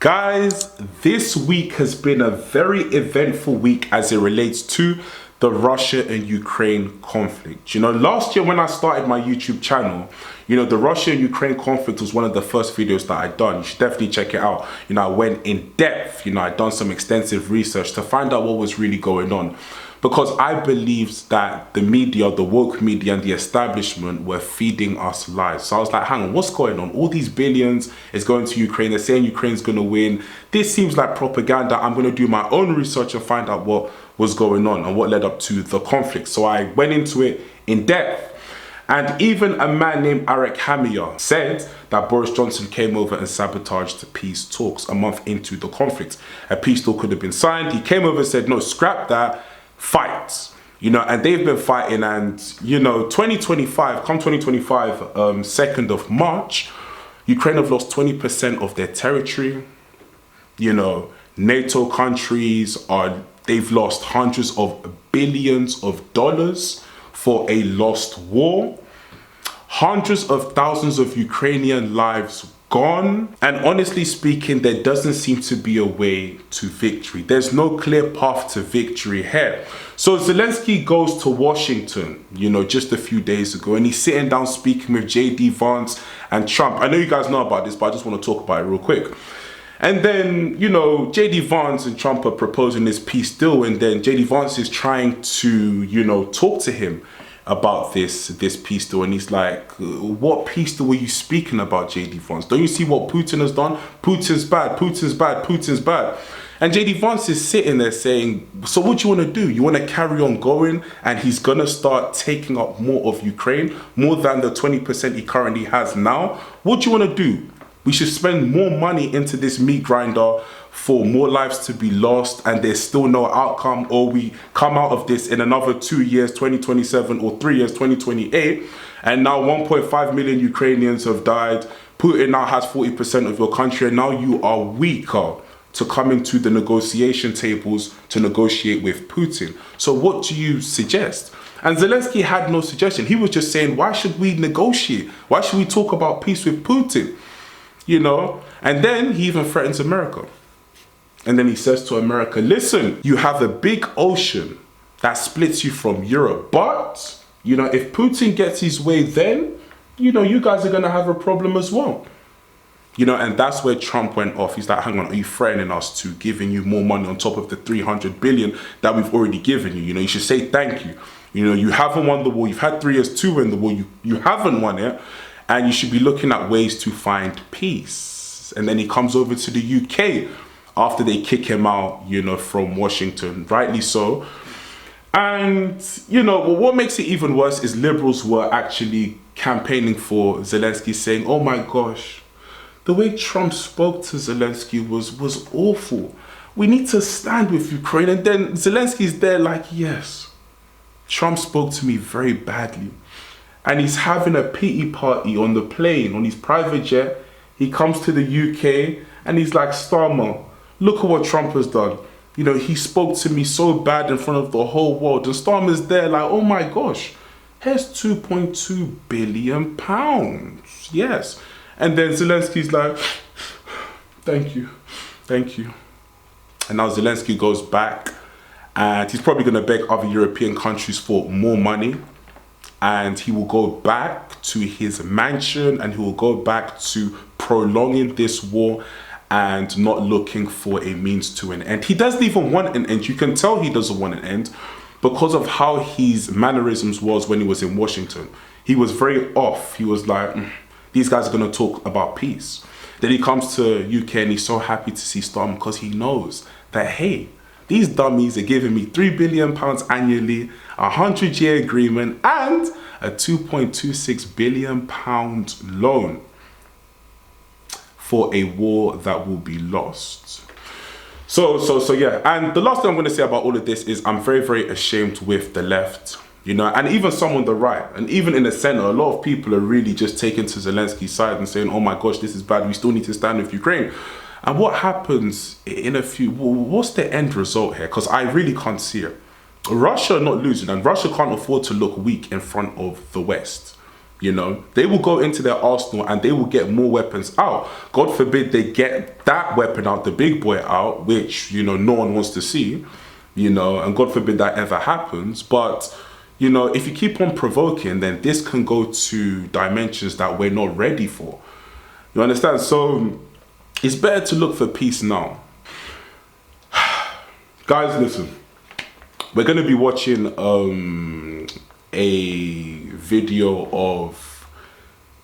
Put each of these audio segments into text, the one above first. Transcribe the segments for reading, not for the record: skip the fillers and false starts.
Guys, this week has been a very eventful week as it relates to the Russia and Ukraine conflict. Last year when I started my YouTube channel, the Russia and Ukraine conflict was one of the first videos that I'd done. You should definitely check it out. I went in depth, I'd done some extensive research to find out what was really going on. Because I believed that the media, the woke media and the establishment were feeding us lies. So I was like, hang on, what's going on? All these billions is going to Ukraine. They're saying Ukraine's going to win. This seems like propaganda. I'm going to do my own research and find out what was going on and what led up to the conflict. So I went into it in depth. And even a man named Eric Hamier said that Boris Johnson came over and sabotaged the peace talks a month into the conflict. A peace talk could have been signed. He came over and said, no, scrap that. Fight, and they've been fighting, and 2025, come 2025, 2nd of March, Ukraine have lost 20% of their territory. NATO countries they've lost hundreds of billions of dollars for a lost war. Hundreds of thousands of Ukrainian lives gone, and honestly speaking, there doesn't seem to be a way to victory. There's no clear path to victory here. So Zelensky goes to Washington, just a few days ago, and he's sitting down speaking with JD Vance and Trump. I know you guys know about this, but I just want to talk about it real quick. And then, JD Vance and Trump are proposing this peace deal, and then JD Vance is trying to, talk to him about this peace deal, and he's like, what peace deal were you speaking about, JD Vance? Don't you see what Putin has done? Putin's bad, Putin's bad, Putin's bad. And JD Vance is sitting there saying, so what do you want to do? You want to carry on going, and he's going to start taking up more of Ukraine, more than the 20% he currently has now? What do you want to do? We should spend more money into this meat grinder for more lives to be lost, and there's still no outcome, or we come out of this in another 2 years, 2027, or 3 years, 2028, and now 1.5 million Ukrainians have died. Putin now has 40% of your country, and now you are weaker to come into the negotiation tables to negotiate with Putin. So what do you suggest? And Zelensky had no suggestion. He was just saying, why should we negotiate? Why should we talk about peace with Putin? And then he even threatens America. And then he says to America, listen, you have a big ocean that splits you from Europe. But, if Putin gets his way, then, you guys are going to have a problem as well. And that's where Trump went off. He's like, hang on, are you threatening us to giving you more money on top of the 300 billion that we've already given you? You should say thank you. You haven't won the war. You've had 3 years to win the war. You haven't won it. And you should be looking at ways to find peace. And then he comes over to the UK after they kick him out, from Washington, rightly so. And, what makes it even worse is liberals were actually campaigning for Zelensky, saying, oh my gosh, the way Trump spoke to Zelensky was awful. We need to stand with Ukraine. And then Zelensky's there like, yes, Trump spoke to me very badly. And he's having a pity party on the plane, on his private jet. He comes to the UK and he's like, Starmer, look at what Trump has done. He spoke to me so bad in front of the whole world. And Starmer's there like, oh my gosh, here's 2.2 billion pounds. Yes. And then Zelensky's like, thank you. Thank you. And now Zelensky goes back and he's probably going to beg other European countries for more money. And he will go back to his mansion and he will go back to prolonging this war and not looking for a means to an end. He doesn't even want an end. You can tell he doesn't want an end because of how his mannerisms was when he was in Washington. He was very off. He was like, these guys are going to talk about peace. Then he comes to UK and he's so happy to see Starmer because he knows that, hey, these dummies are giving me £3 billion annually, a 100-year agreement, and a £2.26 billion loan for a war that will be lost. So yeah. And the last thing I'm going to say about all of this is I'm very, very ashamed with the left, and even some on the right, and even in the center, a lot of people are really just taking to Zelensky's side and saying, oh my gosh, this is bad. We still need to stand with Ukraine. And what happens in what's the end result here? Because I really can't see it. Russia are not losing, and Russia can't afford to look weak in front of the West. You know, they will go into their arsenal and they will get more weapons out. God forbid they get that weapon out, the big boy out, which, you know, no one wants to see, you know, and God forbid that ever happens. But, you know, if you keep on provoking, then this can go to dimensions that we're not ready for. You understand? So it's better to look for peace now. Guys, listen, we're going to be watching a video of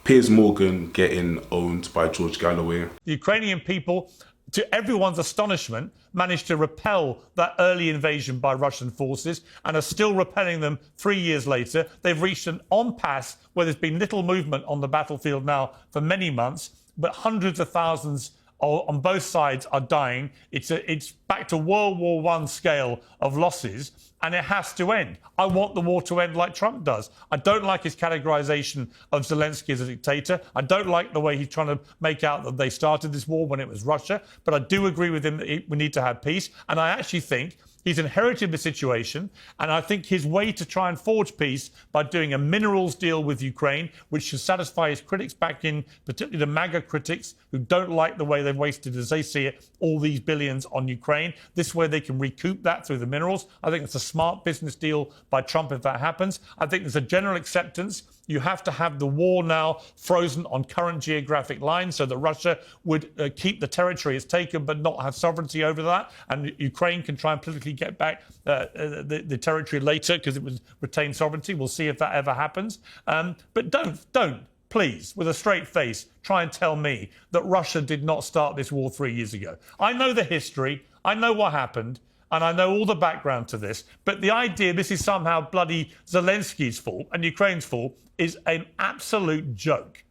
Piers Morgan getting owned by George Galloway. The Ukrainian people, to everyone's astonishment, managed to repel that early invasion by Russian forces and are still repelling them 3 years later. They've reached an impasse where there's been little movement on the battlefield now for many months, but hundreds of thousands on both sides are dying. It's back to World War I scale of losses, and it has to end. I want the war to end like Trump does. I don't like his categorization of Zelensky as a dictator. I don't like the way he's trying to make out that they started this war when it was Russia, but I do agree with him that we need to have peace, and I actually think he's inherited the situation, and I think his way to try and forge peace by doing a minerals deal with Ukraine, which should satisfy his critics back in, particularly the MAGA critics who don't like the way they've wasted, as they see it, all these billions on Ukraine. This way they can recoup that through the minerals. I think it's a smart business deal by Trump if that happens. I think there's a general acceptance. You have to have the war now frozen on current geographic lines so that Russia would keep the territory it's taken but not have sovereignty over that, and Ukraine can try and politically get back the territory later because it would retain sovereignty. We'll see if that ever happens. But don't, please, with a straight face, try and tell me that Russia did not start this war 3 years ago. I know the history, I know what happened, and I know all the background to this, but the idea this is somehow bloody Zelensky's fault and Ukraine's fault is an absolute joke.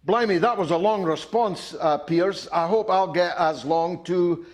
Blimey, that was a long response, Piers. I hope I'll get as long to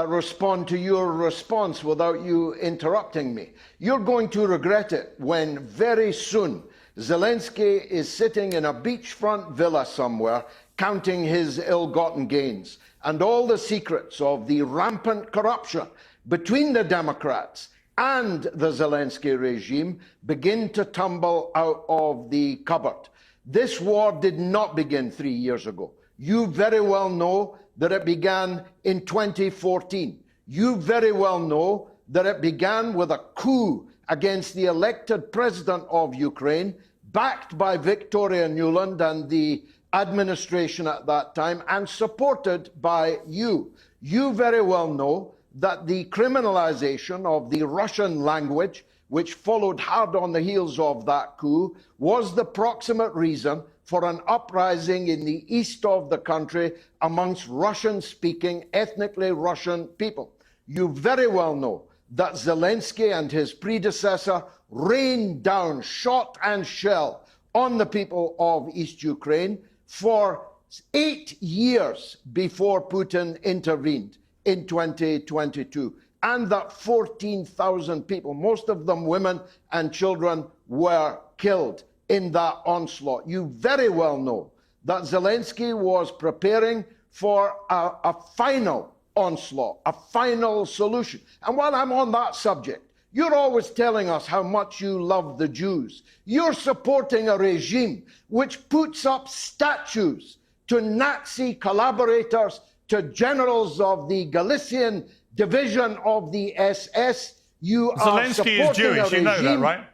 respond to your response without you interrupting me. You're going to regret it when very soon Zelensky is sitting in a beachfront villa somewhere counting his ill-gotten gains and all the secrets of the rampant corruption between the Democrats and the Zelensky regime begin to tumble out of the cupboard. This war did not begin 3 years ago. You very well know that it began in 2014. You very well know that it began with a coup against the elected president of Ukraine, backed by Victoria Nuland and the administration at that time, and supported by you. You very well know that the criminalization of the Russian language, which followed hard on the heels of that coup, was the proximate reason for an uprising in the east of the country amongst Russian-speaking, ethnically Russian people. You very well know that Zelensky and his predecessor rained down shot and shell on the people of East Ukraine for 8 years before Putin intervened in 2022, and that 14,000 people, most of them women and children, were killed in that onslaught. You very well know that Zelensky was preparing for a final onslaught, a final solution. And while I'm on that subject, you're always telling us how much you love the Jews. You're supporting a regime which puts up statues to Nazi collaborators, to generals of the Galician division of the SS. You Zelensky are is Jewish, you know that, right?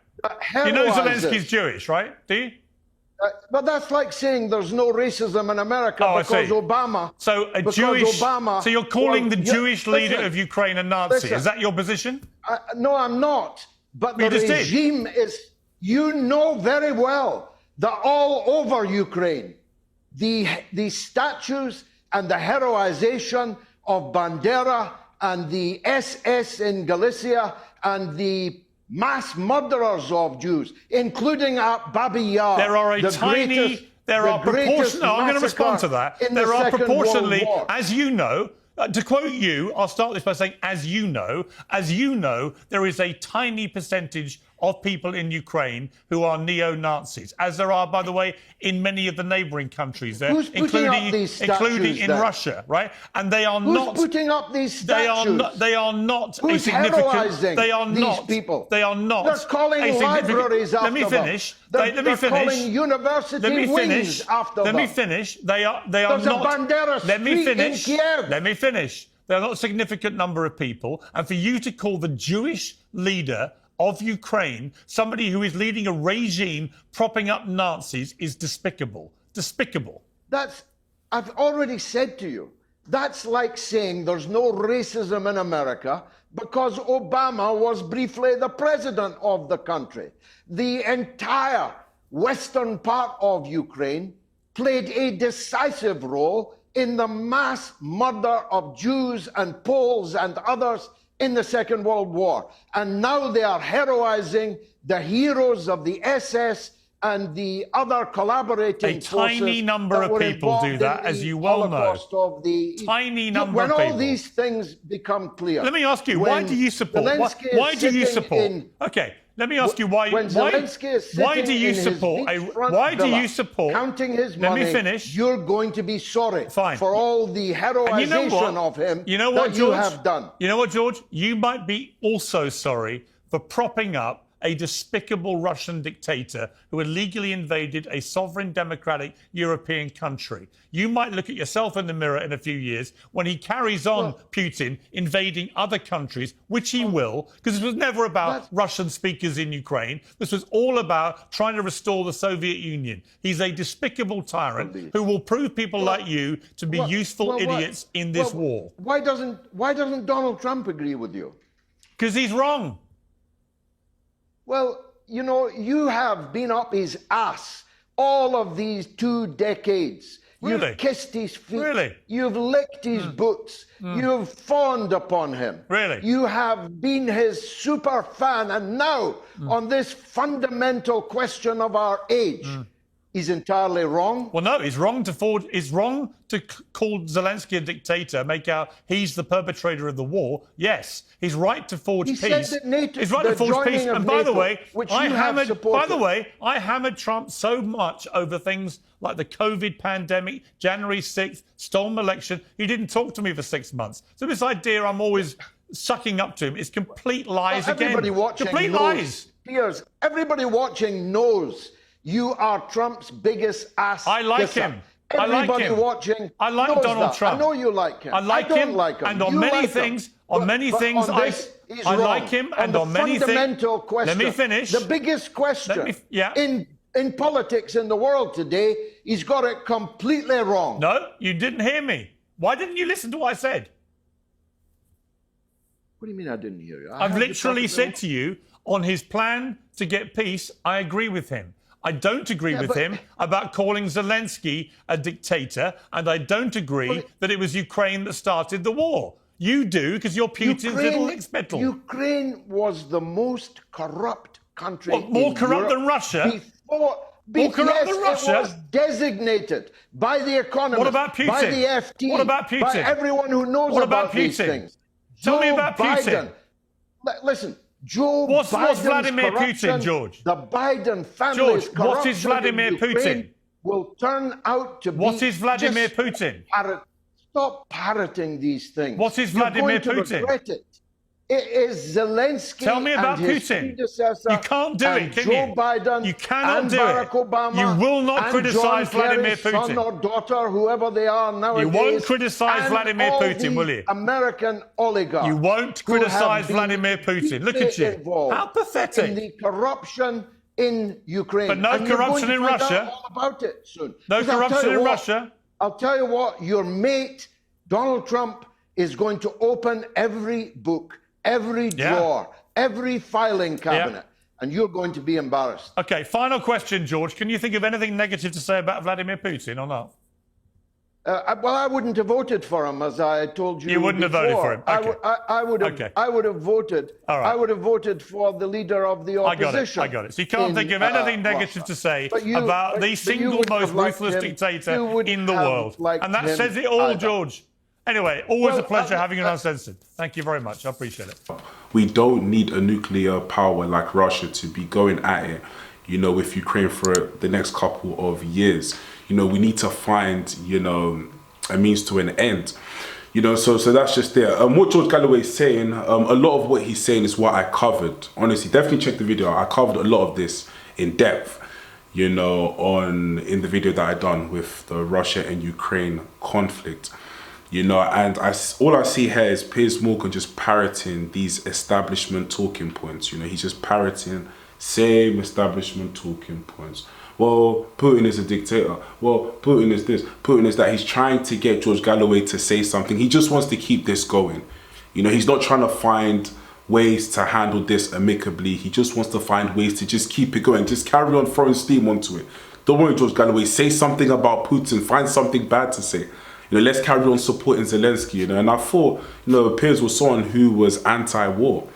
You know Zelensky's Jewish, right? Do you? But that's like saying there's no racism in America because Obama. So a Jewish. Obama, so you're calling the Jewish leader of Ukraine a Nazi? Is that your position? No, I'm not. But the regime is. You know very well that all over Ukraine, the statues and the heroization of Bandera and the SS in Galicia and the mass murderers of Jews, including at Babi Yar. There are a tiny, there are proportionally, no, I'm going to respond to that. There are proportionally, as you know, to quote you, I'll start this by saying, as you know, there is a tiny percentage of people in Ukraine who are neo-Nazis, as there are, by the way, in many of the neighbouring countries there, Who's putting up these statues, including in then? Russia, right? And they are not putting up these statues? They are not Who's a significant. heroising They are these not people? They are not. They're calling a libraries after Let me finish. them. Let me finish. Calling university Let me wings finish. after Let them. me finish. They are There's not. a Bandera Let me street finish. in Kiev. Let me finish. There are not a significant number of people, and for you to call the Jewish leader of Ukraine somebody who is leading a regime propping up Nazis is despicable. Despicable. I've already said to you, that's like saying there's no racism in America because Obama was briefly the president of the country. The entire western part of Ukraine played a decisive role in the mass murder of Jews and Poles and others in the Second World War. And now they are heroizing the heroes of the SS and the other collaborating forces. A tiny number of people do that, as you well know. Tiny number of people. When all these things become clear. Let me ask you, why do you support? Why do you support? Okay, let me ask you why. When Zelensky is why do you support? Why do you support? Counting his money. Let me finish. You're going to be sorry for all the heroization of him that you have done. You know what, George? You might be also sorry for propping up a despicable Russian dictator who illegally invaded a sovereign democratic European country. You might look at yourself in the mirror in a few years when he carries on Putin invading other countries, which he will, because this was never about Russian speakers in Ukraine. This was all about trying to restore the Soviet Union. He's a despicable tyrant who will prove people like you to be useful idiots in this war. Why doesn't Donald Trump agree with you? Because he's wrong. Well, you know, you have been up his ass all of these 2 decades. Really? You've kissed his feet. Really? You've licked his boots. You've fawned upon him. Really? You have been his super fan. And now, on this fundamental question of our age, he's entirely wrong. Well, no, he's wrong to call Zelensky a dictator, make out he's the perpetrator of the war. Yes, he's right to forge peace. Said that NATO, he's right to forge peace. And by the way, I hammered Trump so much over things like the COVID pandemic, January 6th, stolen election. He didn't talk to me for 6 months. So this idea I'm always sucking up to him is complete lies everybody again. Watching complete knows, lies. Piers, everybody watching knows you are Trump's biggest ass. I like him. Everybody watching. I like Donald Trump. I know you like him. I like him. Like him. And on many things, I like him. And on many things, fundamental question. Let me finish. The biggest question in politics in the world today, he's got it completely wrong. No, you didn't hear me. Why didn't you listen to what I said? What do you mean I didn't hear you? I've literally said to you, on his plan to get peace, I agree with him. I don't agree with him about calling Zelensky a dictator, and I don't agree that it was Ukraine that started the war. You do, because you're Putin's little expendable. Ukraine was the most corrupt country in more corrupt Europe than Russia? More corrupt than Russia? It was designated by the economists, what about Putin? by the FT, what about Putin? by everyone who knows about these things. Tell me about Putin. Listen, Joe what's Biden's Vladimir corruption, Putin, George? The Biden family's George, what is corruption Vladimir in Ukraine Putin? will turn out to be. What is Vladimir Putin? Stop parroting these things. What is Vladimir You're going to Putin? regret it. It is Zelensky. Tell me about and his Putin. predecessor You can't do it, can Joe you? Biden You cannot and do Barack it. Obama. You will not and criticize John Vladimir Kerry's Putin. son or daughter, whoever they are nowadays. You won't criticize and Vladimir all Putin, the will you? American oligarchs. You won't who criticize have been Vladimir Putin. Look at you. How pathetic. In the corruption in Ukraine. But no and corruption you're in going to find Russia. out all about it soon. No corruption in Russia. I'll tell you what, your mate, Donald Trump, is going to open every book, every drawer, every filing cabinet, and you're going to be embarrassed. Okay, final question, George. Can you think of anything negative to say about Vladimir Putin or not? Well, I wouldn't have voted for him, as I told you. You wouldn't have voted for him. Okay. I would have voted. All right. I would have voted for the leader of the opposition. I got it. So you can't think of anything negative to say about the single most ruthless dictator in the world. And that says it all, George. Anyway, always Well, a pleasure having you uncensored. Thank you very much. I appreciate it. We don't need a nuclear power like Russia to be going at it, you know, with Ukraine for the next couple of years. You know, we need to find, you know, a means to an end. You know, so that's just there. What George Galloway is saying, a lot of what he's saying is what I covered. Honestly, definitely check the video. I covered a lot of this in depth, you know, in the video that I done with the Russia and Ukraine conflict. You know, and all I see here is Piers Morgan just parroting these establishment talking points. You know, he's just parroting same establishment talking points. Well, Putin is a dictator. Well, Putin is this, Putin is that. He's trying to get George Galloway to say something. He just wants to keep this going. You know, he's not trying to find ways to handle this amicably. He just wants to find ways to just keep it going. Just carry on throwing steam onto it. Don't worry, George Galloway. Say something about Putin. Find something bad to say. You know, let's carry on supporting Zelensky, you know. And I thought, you know, Piers was someone who was anti-war.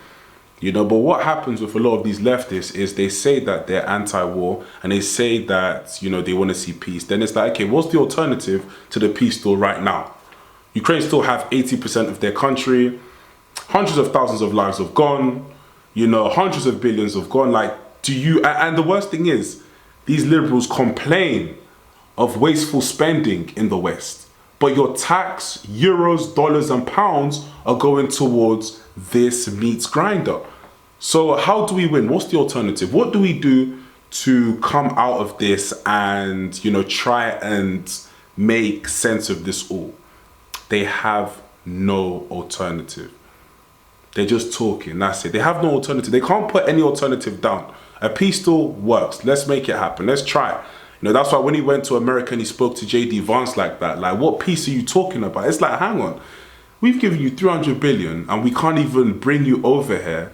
You know, but what happens with a lot of these leftists is they say that they're anti-war and they say that, you know, they want to see peace. Then it's like, okay, what's the alternative to the peace deal right now? Ukraine still have 80% of their country. Hundreds of thousands of lives have gone. You know, hundreds of billions have gone. Like, and the worst thing is, these liberals complain of wasteful spending in the West. But your tax, euros, dollars and pounds are going towards this meat grinder. So how do we win? What's the alternative? What do we do to come out of this and, you know, try and make sense of this all? They have no alternative. They're just talking, that's it. They have no alternative. They can't put any alternative down. A peace deal works. Let's make it happen. Let's try. You know, that's why when he went to America and he spoke to J.D. Vance like that, like, what peace are you talking about? It's like, hang on. We've given you 300 billion and we can't even bring you over here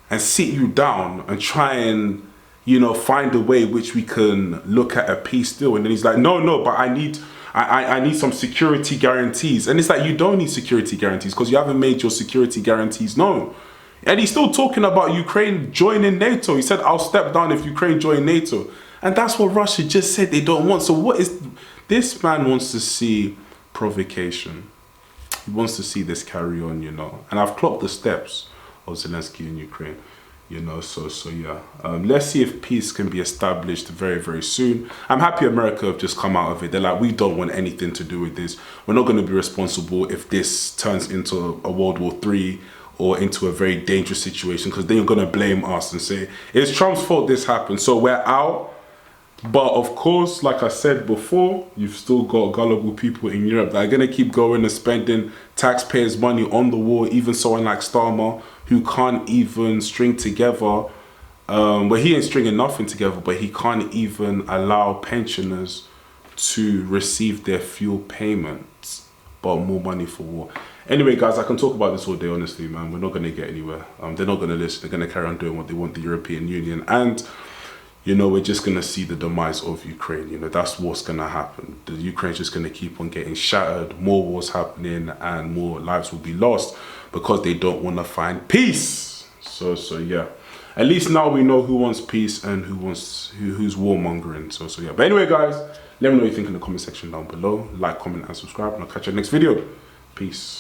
and sit you down and try and, you know, find a way which we can look at a peace deal. And then he's like, no, but I need some security guarantees. And it's like, you don't need security guarantees because you haven't made your security guarantees known. And he's still talking about Ukraine joining NATO. He said, I'll step down if Ukraine join NATO. And that's what Russia just said they don't want. So what is, this man wants to see provocation. He wants to see this carry on, you know. And I've clocked the steps of Zelensky in Ukraine, you know. So yeah. Let's see if peace can be established very, very soon. I'm happy America have just come out of it. They're like, we don't want anything to do with this. We're not going to be responsible if this turns into a World War III or into a very dangerous situation, because then you're going to blame us and say, it's Trump's fault this happened. So we're out. But of course, like I said before, you've still got gullible people in Europe that are going to keep going and spending taxpayers' money on the war. Even someone like Starmer, who can't even string together, well, he ain't stringing nothing together, but he can't even allow pensioners to receive their fuel payments, but more money for war. Anyway, guys, I can talk about this all day, honestly, man. We're not going to get anywhere. They're not going to listen. They're going to carry on doing what they want, the European Union. And, you know, we're just going to see the demise of Ukraine. You know, that's what's going to happen. The Ukraine's just going to keep on getting shattered, more wars happening, and more lives will be lost because they don't want to find peace. So yeah. At least now we know who wants peace and who's warmongering. So yeah. But anyway, guys, let me know what you think in the comment section down below. Like, comment, and subscribe, and I'll catch you in the next video. Peace.